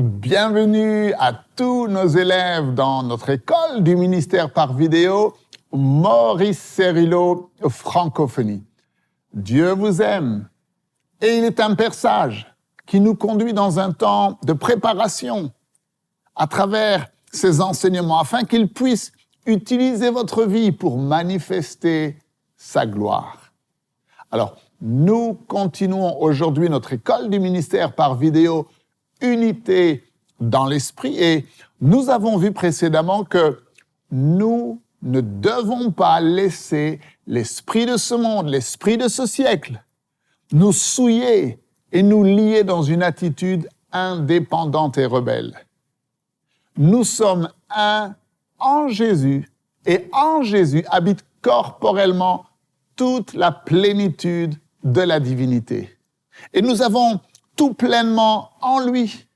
Bienvenue à tous nos élèves dans notre école du ministère par vidéo, Maurice Cerullo, francophonie. Dieu vous aime et il est un Père sage qui nous conduit dans un temps de préparation à travers ses enseignements afin qu'il puisse utiliser votre vie pour manifester sa gloire. Alors, nous continuons aujourd'hui notre école du ministère par vidéo, Unité dans l'esprit, et nous avons vu précédemment que nous ne devons pas laisser l'esprit de ce monde, l'esprit de ce siècle, nous souiller et nous lier dans une attitude indépendante et rebelle. Nous sommes un en Jésus, et en Jésus habite corporellement toute la plénitude de la divinité. Et nous avons tout pleinement en lui.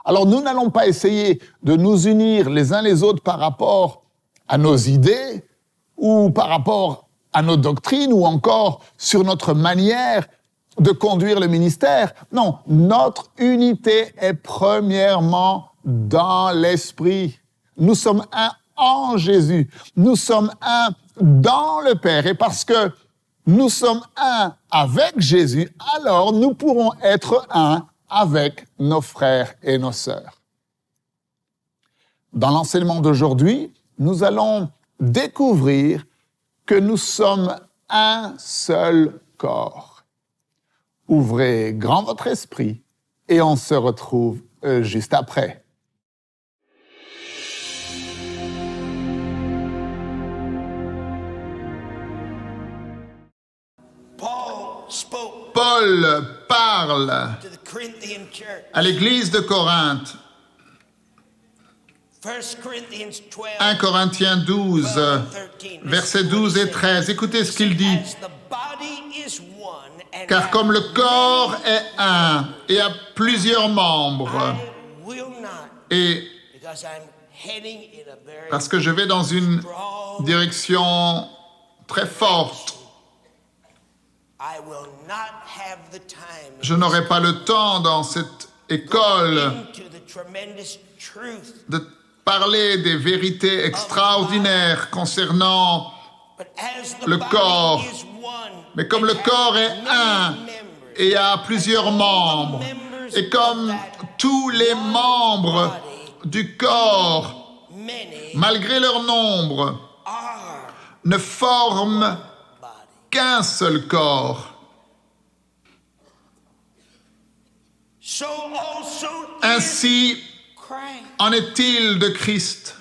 Alors nous n'allons pas essayer de nous unir les uns les autres par rapport à nos idées ou par rapport à nos doctrines ou encore sur notre manière de conduire le ministère. Non, notre unité est premièrement dans l'esprit. Nous sommes un en Jésus. Nous sommes un dans le Père. Et parce que nous sommes un avec Jésus, alors nous pourrons être un avec nos frères et nos sœurs. Dans l'enseignement d'aujourd'hui, nous allons découvrir que nous sommes un seul corps. Ouvrez grand votre esprit et on se retrouve juste après. Paul parle à l'église de Corinthe. 1 Corinthiens 12, versets 12 et 13. Écoutez ce qu'il dit. Car comme le corps est un et a plusieurs membres, et parce que je vais dans une direction très forte, je n'aurai pas le temps dans cette école de parler des vérités extraordinaires concernant le corps. Mais comme le corps est un et a plusieurs membres, et comme tous les membres du corps, malgré leur nombre, ne forment qu'un seul corps, ainsi en est-il de Christ.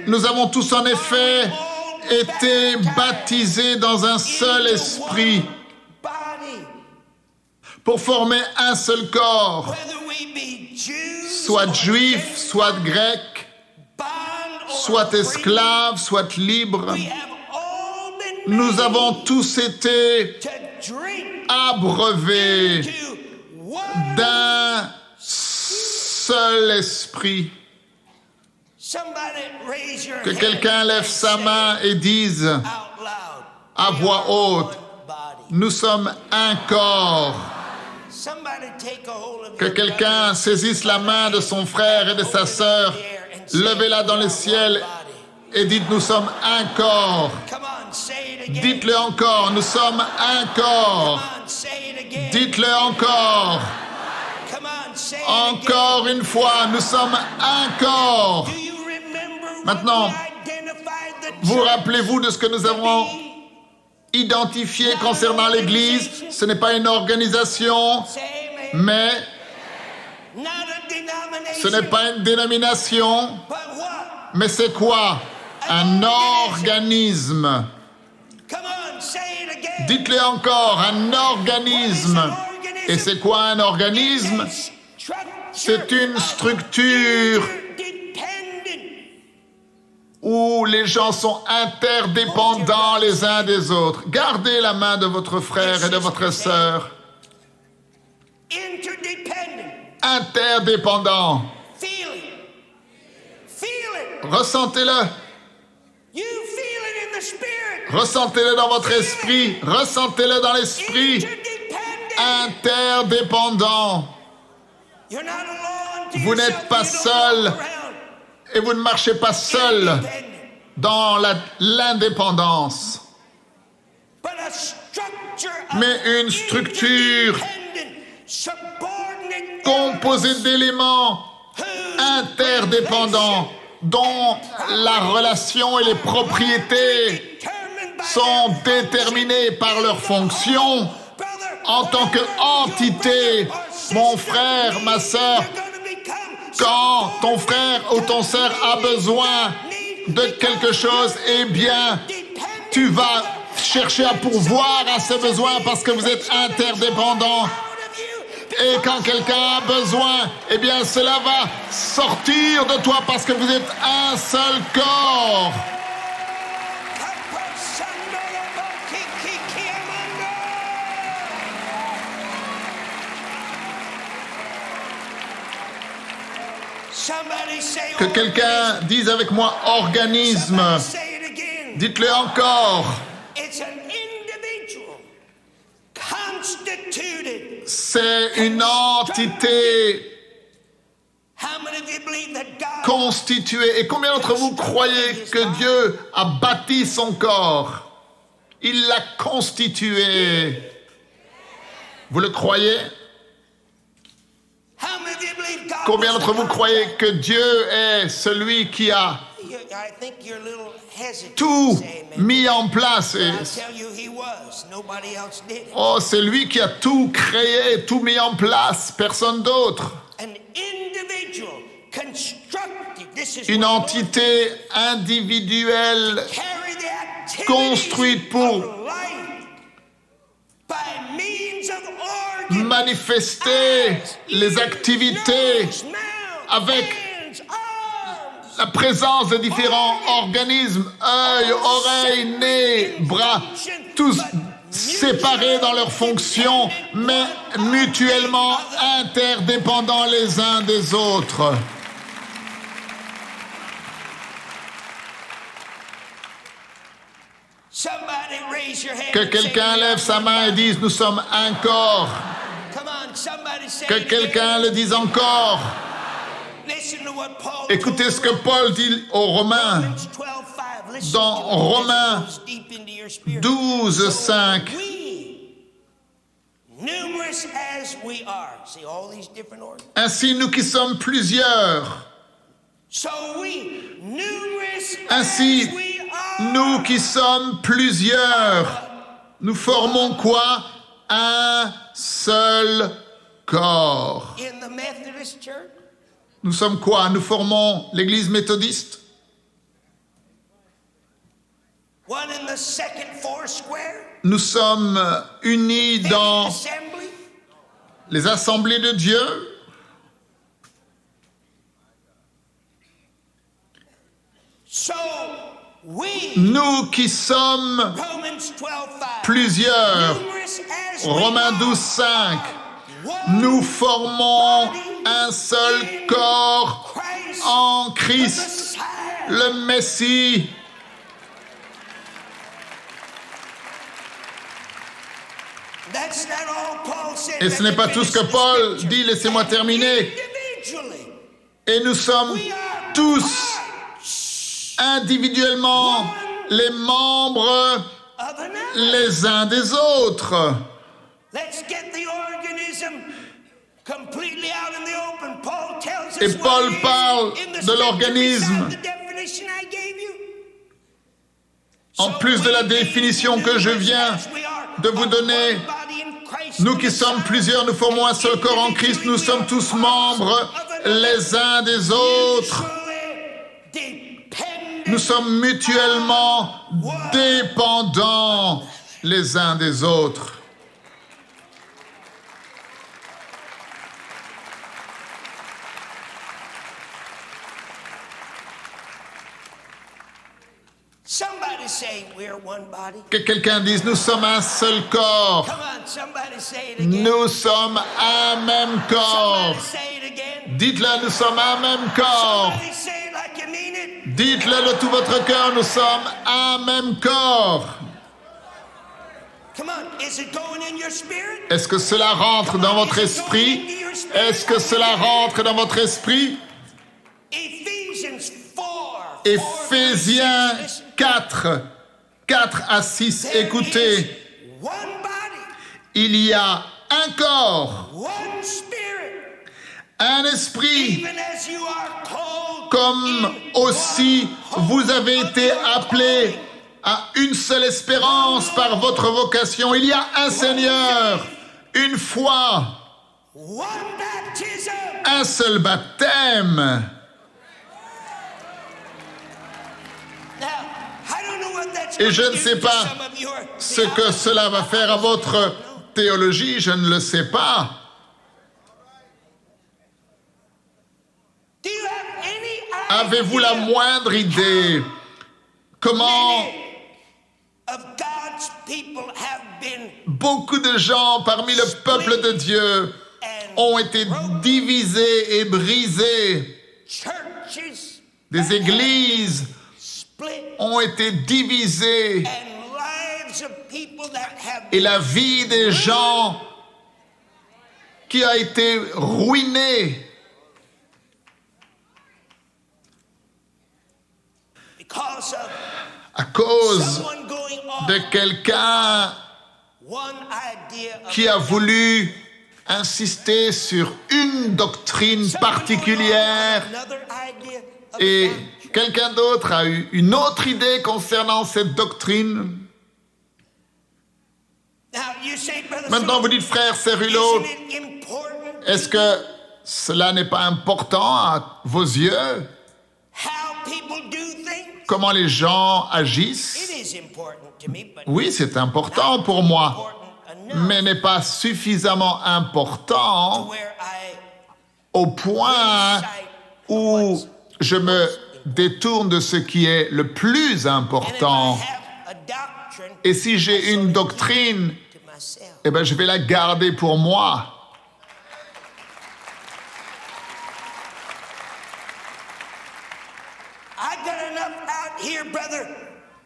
Nous avons tous en effet été baptisés dans un seul esprit pour former un seul corps, soit juif, soit grec, soit esclave, soit libre. Nous avons tous été abreuvés d'un seul esprit. Que quelqu'un lève sa main et dise à voix haute, nous sommes un corps. Que quelqu'un saisisse la main de son frère et de sa sœur, levez-la dans le ciel et dites, nous sommes un corps. Dites-le encore, nous sommes un corps. Dites-le encore. Encore une fois, nous sommes un corps. Maintenant, vous rappelez-vous de ce que nous avons identifié concernant l'Église? Ce n'est pas une organisation, mais ce n'est pas une dénomination, mais c'est quoi? Un organisme. Dites-le encore, un organisme. Et c'est quoi un organisme? C'est une structure où les gens sont interdépendants les uns des autres. Gardez la main de votre frère et de votre sœur. Interdépendants. Ressentez-le. Ressentez-le dans votre esprit. Ressentez-le dans l'esprit. Interdépendant. Vous n'êtes pas seul et vous ne marchez pas seul dans l'indépendance. Mais une structure composée d'éléments interdépendants dont la relation et les propriétés sont déterminées par leur fonction en tant qu'entité. Mon frère, ma sœur, quand ton frère ou ton sœur a besoin de quelque chose, eh bien, tu vas chercher à pourvoir à ses besoins parce que vous êtes interdépendants. Et quand quelqu'un a besoin, eh bien, cela va sortir de toi parce que vous êtes un seul corps. Que quelqu'un dise avec moi organisme. Dites-le encore. C'est une entité constituée. Et combien d'entre vous croyez que Dieu a bâti son corps? Il l'a constitué. Vous le croyez? Combien d'entre vous croyez que Dieu est celui qui a tout mis en place? Oh, c'est lui qui a tout créé, tout mis en place, personne d'autre. Une entité individuelle construite pour manifester les activités avec la présence de différents organismes, œil, oreille, nez, bras, tous séparés dans leurs fonctions, mais mutuellement interdépendants les uns des autres. Que quelqu'un lève sa main et dise « Nous sommes un corps ». Que quelqu'un le dise encore. Écoutez ce que Paul dit aux Romains. Dans Romains 12, 5. Ainsi, nous qui sommes plusieurs. Ainsi, nous qui sommes plusieurs, nous formons quoi? Un seul corps. Nous sommes quoi? Nous formons l'Église méthodiste. Nous sommes unis dans les assemblées de Dieu. Nous qui sommes plusieurs, Romains 12, 5, nous formons un seul corps en Christ, le Messie. Et ce n'est pas tout ce que Paul dit, laissez-moi terminer. Et nous sommes tous individuellement les membres les uns des autres. Et Paul parle de l'organisme. En plus de la définition que je viens de vous donner, nous qui sommes plusieurs, nous formons un seul corps en Christ, nous sommes tous membres les uns des autres. Nous sommes mutuellement dépendants les uns des autres. Que quelqu'un dise, nous sommes un seul corps. Nous sommes un même corps. Dites-le, nous sommes un même corps. Dites-le de tout votre cœur, nous sommes un même corps. Est-ce que cela rentre dans votre esprit? Est-ce que cela rentre dans votre esprit? Éphésiens 4, 4 à 6, écoutez. Il y a un corps, un esprit, comme aussi vous avez été appelés à une seule espérance par votre vocation. Il y a un Seigneur, une foi, un seul baptême. Et je ne sais pas ce que cela va faire à votre théologie, je ne le sais pas. Avez-vous la moindre idée comment beaucoup de gens parmi le peuple de Dieu ont été divisés et brisés? Des églises ont été divisées et la vie des gens qui a été ruinée à cause de quelqu'un qui a voulu insister sur une doctrine particulière et quelqu'un d'autre a eu une autre idée concernant cette doctrine. Maintenant, vous dites, frère Cerullo, est-ce que cela n'est pas important à vos yeux? Comment les gens agissent? Oui, c'est important pour moi, mais n'est pas suffisamment important au point où je me détourne de ce qui est le plus important. Et si j'ai une doctrine, eh bien, je vais la garder pour moi.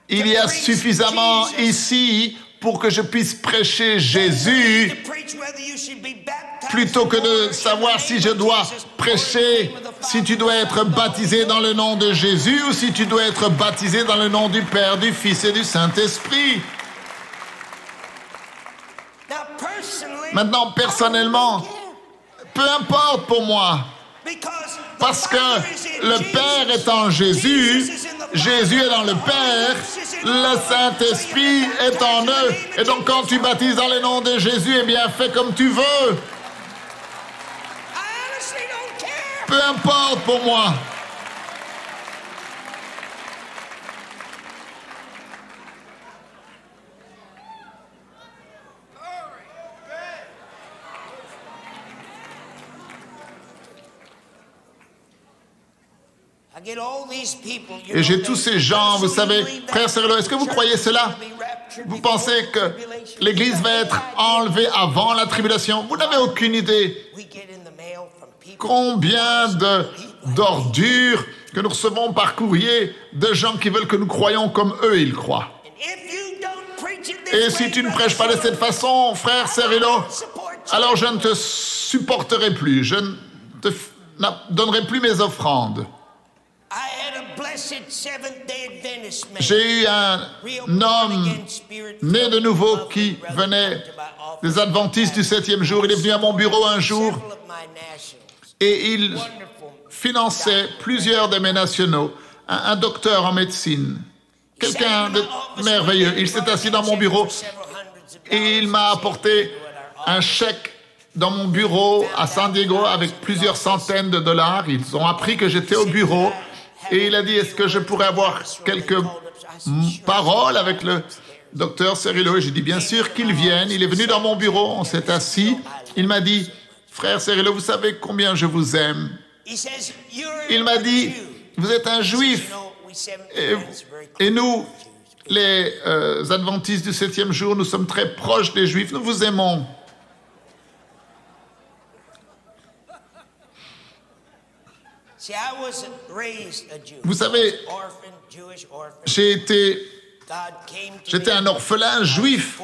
Il y a suffisamment ici pour que je puisse prêcher Jésus plutôt que de savoir si je dois prêcher, si tu dois être baptisé dans le nom de Jésus ou si tu dois être baptisé dans le nom du Père, du Fils et du Saint-Esprit. Maintenant, personnellement, peu importe pour moi, parce que le Père est en Jésus, Jésus est dans le Père, le Saint-Esprit est en eux. Et donc quand tu baptises dans le nom de Jésus, eh bien fais comme tu veux. Peu importe pour moi. Et j'ai tous ces gens, vous savez, frère Cerullo, est-ce que vous croyez cela? Vous pensez que l'Église va être enlevée avant la tribulation? Vous n'avez aucune idée. Combien d'ordures que nous recevons par courrier de gens qui veulent que nous croyions comme eux, ils croient. Et si tu ne prêches pas de cette façon, frère Cerullo, alors je ne te supporterai plus, je ne te donnerai plus mes offrandes. J'ai eu un homme né de nouveau qui venait des Adventistes du 7e jour. Il est venu à mon bureau un jour et il finançait plusieurs de mes nationaux, un docteur en médecine, quelqu'un de merveilleux. Il s'est assis dans mon bureau et il m'a apporté un chèque dans mon bureau à San Diego avec plusieurs centaines de dollars. Ils ont appris que j'étais au bureau. Et il a dit, est-ce que je pourrais avoir quelques paroles avec le docteur Cerullo? Et j'ai dit, bien sûr qu'il vienne. Il est venu dans mon bureau, on s'est assis. Il m'a dit, frère Cerullo, vous savez combien je vous aime. Il m'a dit, vous êtes un juif. Et nous, les adventistes du 7e jour, nous sommes très proches des juifs. Nous vous aimons. Vous savez, j'ai été J'étais un orphelin juif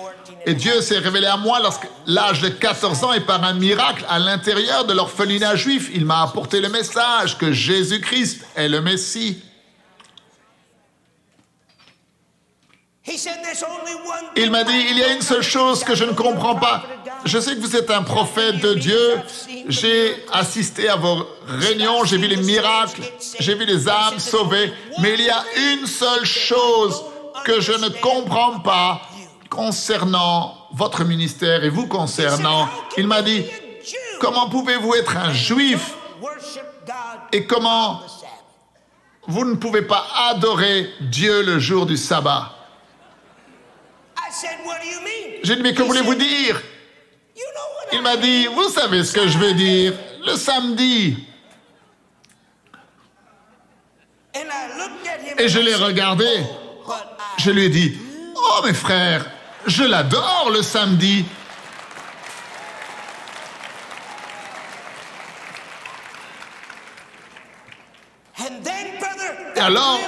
et Dieu s'est révélé à moi lorsque l'âge de 14 ans et par un miracle à l'intérieur de l'orphelinat juif, il m'a apporté le message que Jésus-Christ est le Messie. Il m'a dit, il y a une seule chose que je ne comprends pas. Je sais que vous êtes un prophète de Dieu. J'ai assisté à vos réunions, j'ai vu les miracles, j'ai vu les âmes sauvées. Mais il y a une seule chose que je ne comprends pas concernant votre ministère et vous concernant. Il m'a dit, comment pouvez-vous être un juif et comment vous ne pouvez pas adorer Dieu le jour du sabbat? J'ai dit, mais que voulez-vous dire? Il m'a dit, vous savez ce que je veux dire, le samedi. Et je l'ai regardé. Je lui ai dit, oh mes frères, je l'adore le samedi. Et alors,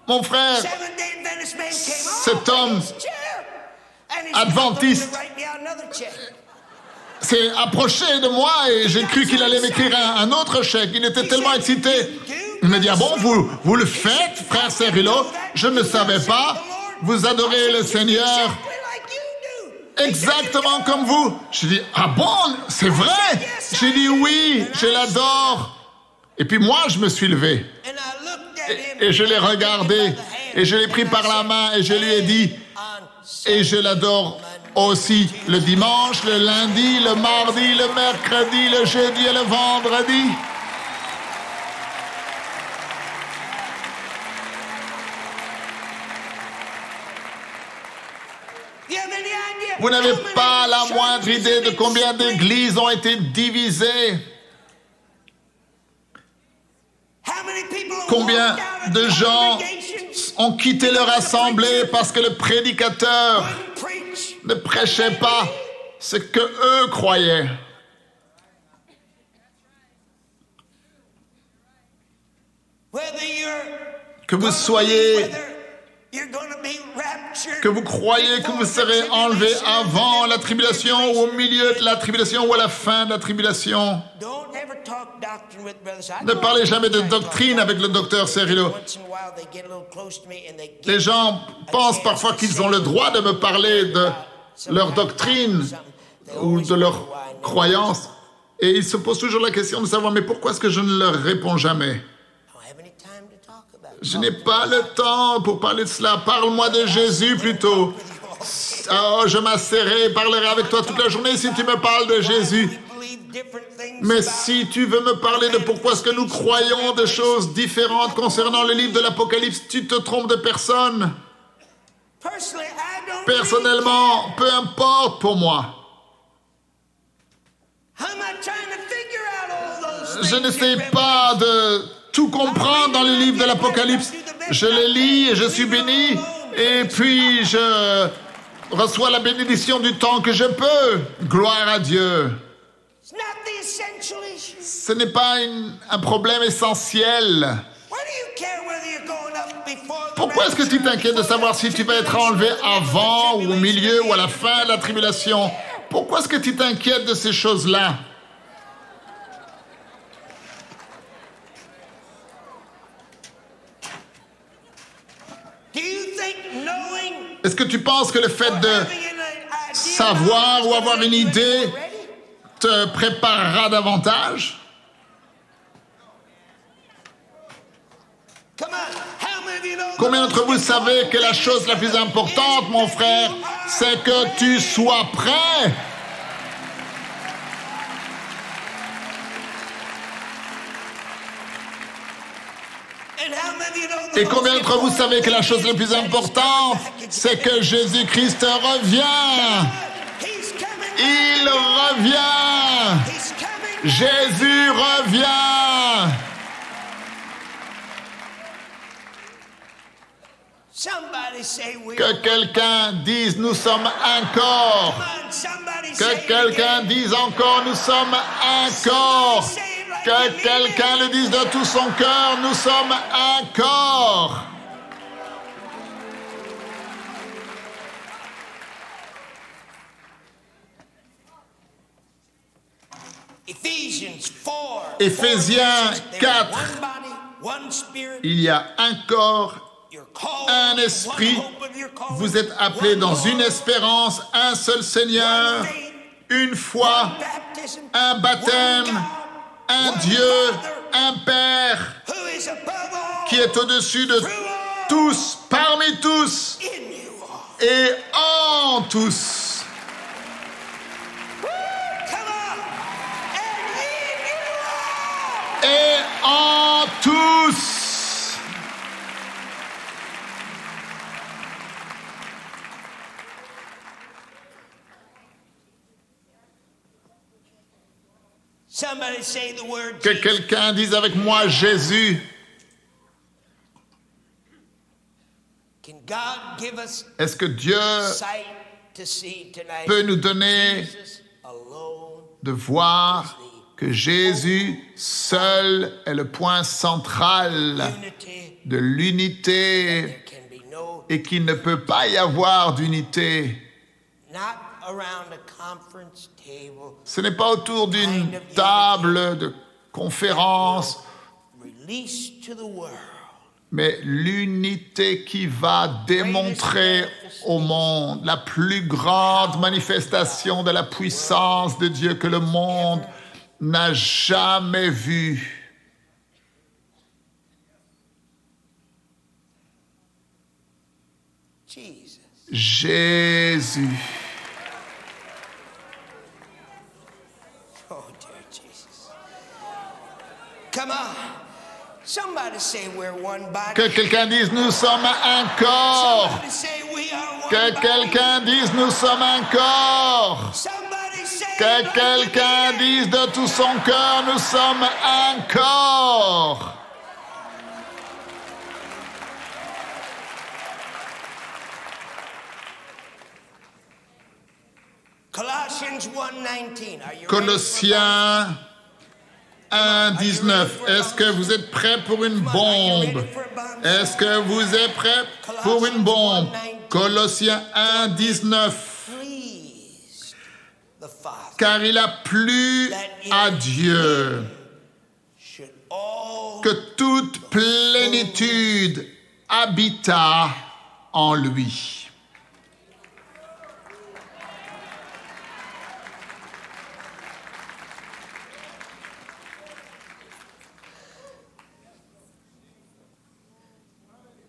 mon frère, cet homme adventiste s'est approché de moi et j'ai cru qu'il allait m'écrire un autre chèque. Il était tellement excité. Il m'a dit, ah bon, vous le faites, frère Cerullo? Je ne savais pas. Vous adorez le Seigneur exactement comme vous. J'ai dit, ah bon, c'est vrai? J'ai dit, oui, je l'adore. Et puis moi, je me suis levé. Et je l'ai regardé. Et je l'ai pris par la main et je lui ai dit, et je l'adore aussi le dimanche, le lundi, le mardi, le mercredi, le jeudi et le vendredi. Vous n'avez pas la moindre idée de combien d'églises ont été divisées. Combien de gens ont quitté leur assemblée parce que le prédicateur ne prêchait pas ce que eux croyaient. Que vous soyez, que vous croyez que vous serez enlevés avant la tribulation, ou au milieu de la tribulation, ou à la fin de la tribulation. Ne parlez jamais de doctrine avec le docteur Cerullo. Les gens pensent parfois qu'ils ont le droit de me parler de leur doctrine ou de leur croyance. Et ils se posent toujours la question de savoir, mais pourquoi est-ce que je ne leur réponds jamais? Je n'ai pas le temps pour parler de cela. Parle-moi de Jésus plutôt. Oh, je m'asserai et parlerai avec toi toute la journée si tu me parles de Jésus. Mais si tu veux me parler de pourquoi est-ce que nous croyons des choses différentes concernant le livre de l'Apocalypse, tu te trompes de personne. Personnellement, peu importe pour moi. Je n'essaie pas de tout comprendre dans le livre de l'Apocalypse. Je les lis et je suis béni, et puis je reçois la bénédiction du temps que je peux. Gloire à Dieu. Ce n'est pas un problème essentiel. Pourquoi est-ce que tu t'inquiètes de savoir si tu vas être enlevé avant ou au milieu ou à la fin de la tribulation? Pourquoi est-ce que tu t'inquiètes de ces choses-là? Est-ce que tu penses que le fait de savoir ou avoir une idée te préparera davantage? Combien d'entre vous savez que la chose la plus importante, mon frère, c'est que tu sois prêt? Et combien d'entre vous savez que la chose la plus importante, c'est que Jésus-Christ revient? Il revient! Jésus revient! Que quelqu'un dise, nous sommes un corps. Que quelqu'un dise encore, nous sommes un corps. Que quelqu'un le dise de tout son cœur, nous sommes un corps. Éphésiens 4, il y a un corps, un esprit. Vous êtes appelés dans une espérance, un seul Seigneur, une foi, un baptême, un Dieu, un Père qui est au-dessus de tous, parmi tous et en tous. Et en tous. Que quelqu'un dise avec moi Jésus. Est-ce que Dieu peut nous donner de voir que Jésus seul est le point central de l'unité et qu'il ne peut pas y avoir d'unité? Ce n'est pas autour d'une table de conférence, mais l'unité qui va démontrer au monde la plus grande manifestation de la puissance de Dieu que le monde n'a jamais vue. Jésus. Oh, dear Jesus. Come on. Somebody say we're one body. Que quelqu'un dise nous sommes un corps. Somebody say we are one Que body. quelqu'un dise nous sommes un corps. Somebody say Que quelqu'un dise de tout son cœur nous sommes un corps. Colossians 1:19. Are you Colossiens 1:19. Est-ce que vous êtes prêts pour une bombe? Est-ce que vous êtes prêts pour une bombe? Colossiens 1:19. please the Father Car il a plu à Dieu should all que toute plénitude habita en lui.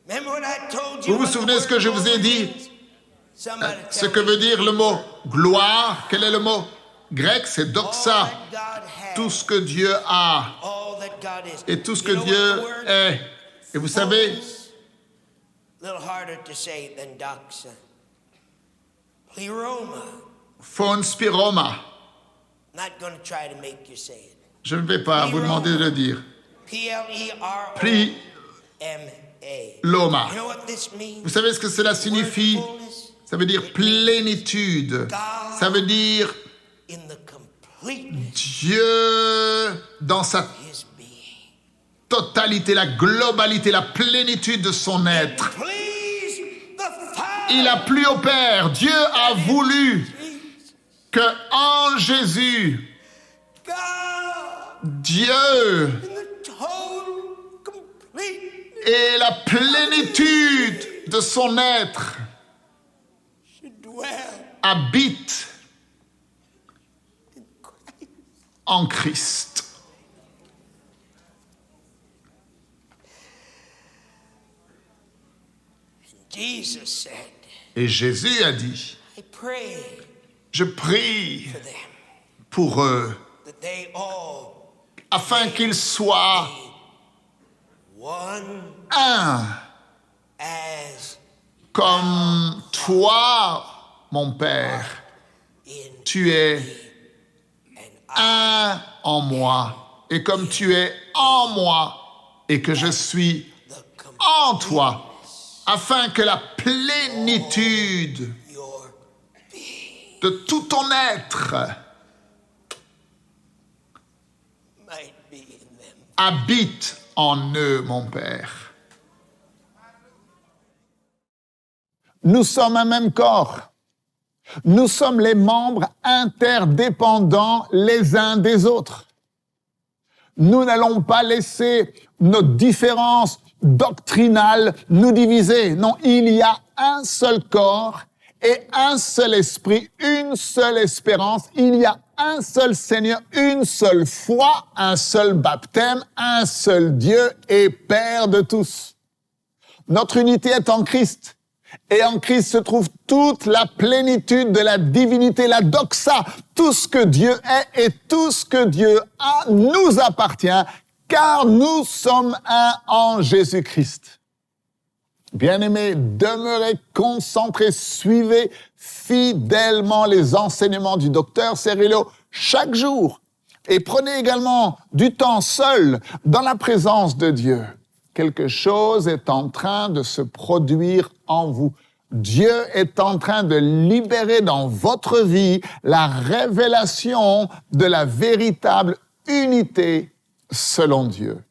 Remember what I told Vous you vous what the souvenez ce que word je vous ai dit? glory means? Somebody Ce tell que me. veut dire le mot gloire? Quel est le mot grec? C'est All doxa. that God has, Tout ce que Dieu a all that God is. et tout ce You que know what Dieu the word est. Et vous savez, is? A little harder to say than doxa. Pleroma. phon spiroma. Not going to try to make you say it. Je ne vais pas vous demander de le dire. P-L-E-R-O-M-A. Loma. You know what this means? Vous savez ce que cela signifie? Fullness Ça veut dire plénitude. Ça veut dire in the completeness Dieu dans sa of His being. totalité, la globalité, la plénitude de son être. Please the Father. Il a plu au Père. Dieu a voulu que en Jésus, God Dieu in the total completeness et la plénitude de son être should dwell habite in Christ. en Christ. Jesus said, Et Jésus a dit, I pray je prie for them pour eux, that they all afin qu'ils soient one un, as comme toi, mon Père, in tu es and un en moi, et comme tu es en moi, et que je suis the complete en toi, afin que la plénitude your being de tout ton être might be in them. habite en eux, mon Père. Nous sommes un même corps. Nous sommes les membres interdépendants les uns des autres. Nous n'allons pas laisser nos différences doctrinales nous diviser. Non, il y a un seul corps et un seul esprit, une seule espérance. Il y a un seul Seigneur, une seule foi, un seul baptême, un seul Dieu et Père de tous. Notre unité est en Christ. Et en Christ se trouve toute la plénitude de la divinité, la doxa. Tout ce que Dieu est et tout ce que Dieu a nous appartient, car nous sommes un en Jésus-Christ. Bien-aimés, demeurez concentrés, suivez fidèlement les enseignements du docteur Cerullo chaque jour. Et prenez également du temps seul dans la présence de Dieu. Quelque chose est en train de se produire en vous. Dieu est en train de libérer dans votre vie la révélation de la véritable unité selon Dieu.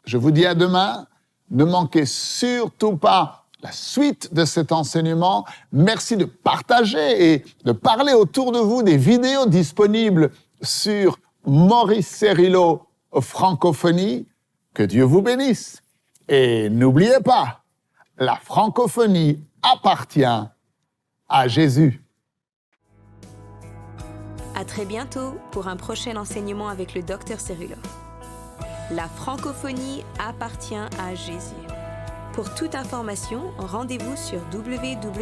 Je vous dis à demain. Ne manquez surtout pas la suite de cet enseignement. Merci de partager et de parler autour de vous des vidéos disponibles sur Maurice Cerullo Francophonie. Que Dieu vous bénisse. Et n'oubliez pas, la francophonie appartient à Jésus. À très bientôt pour un prochain enseignement avec le Dr Cerullo. La francophonie appartient à Jésus. Pour toute information, rendez-vous sur www.mcwe.fr.